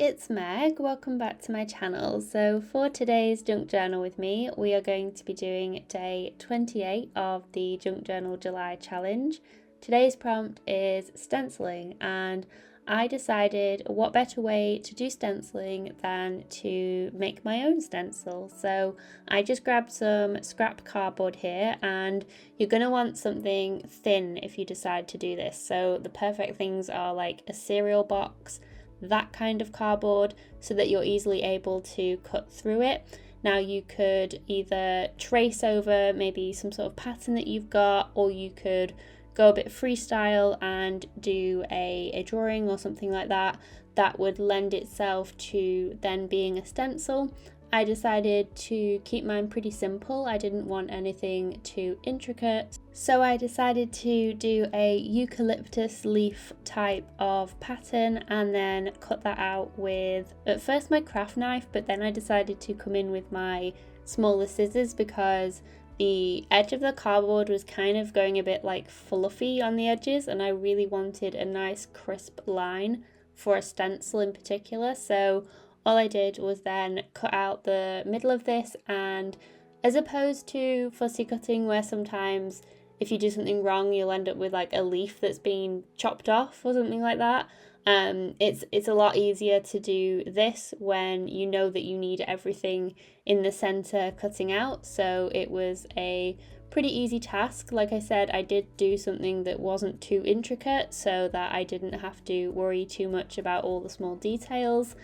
it's Meg. Welcome back to my channel. So for today's junk journal with me, we are going to be doing day 28 of the Junk Journal July challenge. Today's prompt is stenciling, and I decided what better way to do stenciling than to make my own stencil. So I just grabbed some scrap cardboard here, and you're going to want something thin if you decide to do this. So the perfect things are like a cereal box, that kind of cardboard, so that you're easily able to cut through it. Now you could either trace over maybe some sort of pattern that you've got, or you could go a bit freestyle and do a drawing or something like that would lend itself to then being a stencil. I decided to keep mine pretty simple. I didn't want anything too intricate, so I decided to do a eucalyptus leaf type of pattern and then cut that out with at first my craft knife, but then I decided to come in with my smaller scissors because the edge of the cardboard was kind of going a bit like fluffy on the edges, and I really wanted a nice crisp line for a stencil in particular. So all I did was then cut out the middle of this, and as opposed to fussy cutting where sometimes if you do something wrong you'll end up with like a leaf that's been chopped off or something like that, it's a lot easier to do this when you know that you need everything in the center cutting out. So it was a pretty easy task. Like I said, I did do something that wasn't too intricate so that I didn't have to worry too much about all the small details.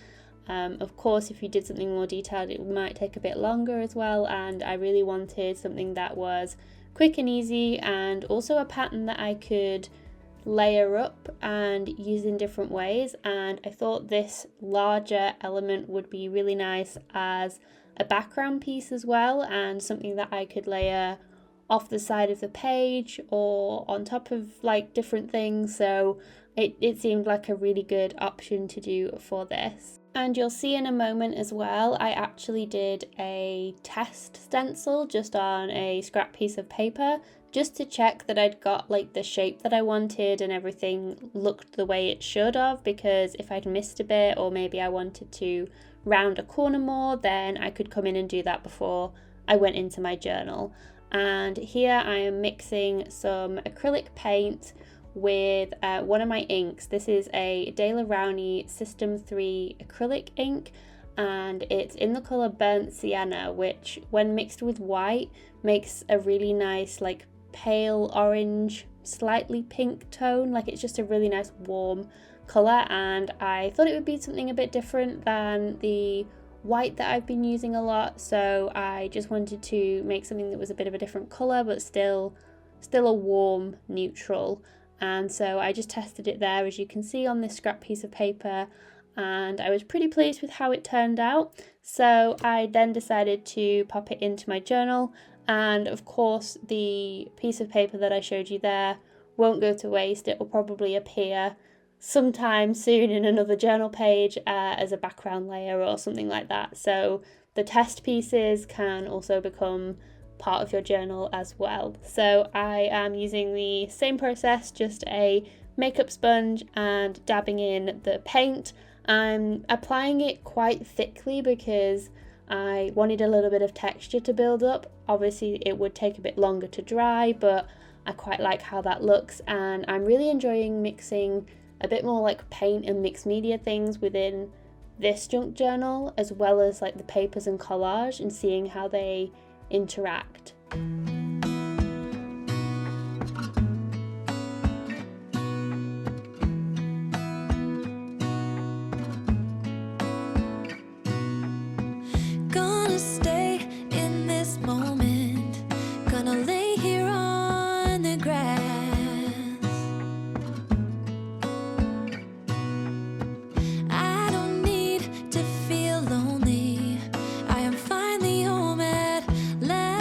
Of course, if you did something more detailed, it might take a bit longer as well, and I really wanted something that was quick and easy, and also a pattern that I could layer up and use in different ways. And I thought this larger element would be really nice as a background piece as well, and something that I could layer off the side of the page or on top of like different things. So it seemed like a really good option to do for this. And you'll see in a moment as well, I actually did a test stencil just on a scrap piece of paper, just to check that I'd got like the shape that I wanted and everything looked the way it should have, because if I'd missed a bit or maybe I wanted to round a corner more, then I could come in and do that before I went into my journal. And here I am mixing some acrylic paint with one of my inks. This is a Daler Rowney System 3 acrylic ink, and it's in the colour Burnt Sienna, which when mixed with white makes a really nice like pale orange, slightly pink tone. Like it's just a really nice warm colour, and I thought it would be something a bit different than the white that I've been using a lot, so I just wanted to make something that was a bit of a different colour but still a warm neutral. And so I just tested it there, as you can see on this scrap piece of paper, and I was pretty pleased with how it turned out. So I then decided to pop it into my journal, and of course the piece of paper that I showed you there won't go to waste. It will probably appear sometime soon in another journal page as a background layer or something like that. So the test pieces can also become part of your journal as well. So I am using the same process, just a makeup sponge and dabbing in the paint. I'm applying it quite thickly because I wanted a little bit of texture to build up. Obviously it would take a bit longer to dry, but I quite like how that looks, and I'm really enjoying mixing a bit more like paint and mixed media things within this junk journal, as well as like the papers and collage, and seeing how they interact. Gonna stay in this moment, gonna lay here on the grass. I don't need to feel lonely, I am finally home at last.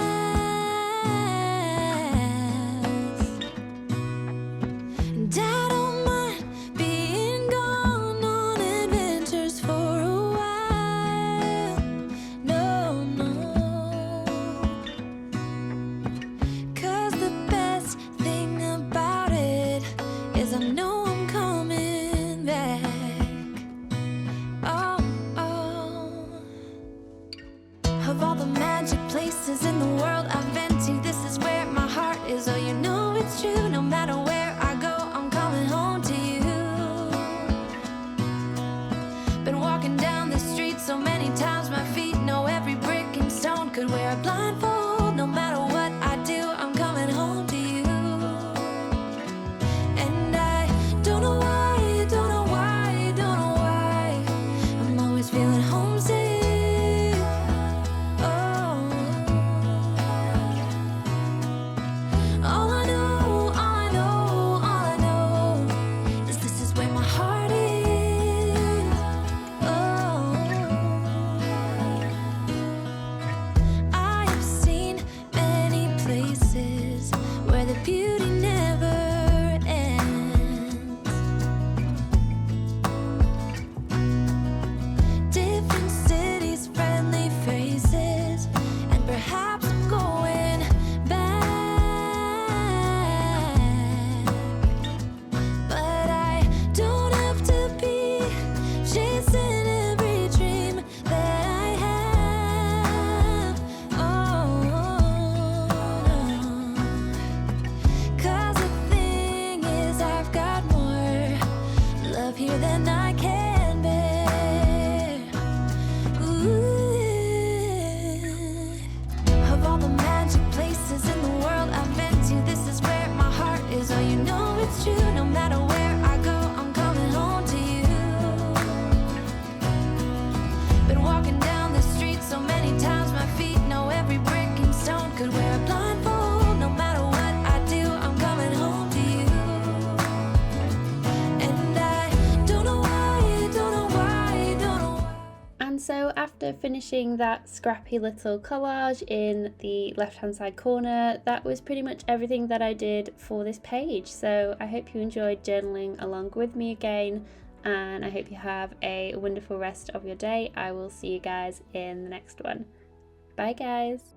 after finishing that scrappy little collage in the left hand side corner, that was pretty much everything that I did for this page. So I hope you enjoyed journaling along with me again, and I hope you have a wonderful rest of your day. I will see you guys in the next one. Bye guys!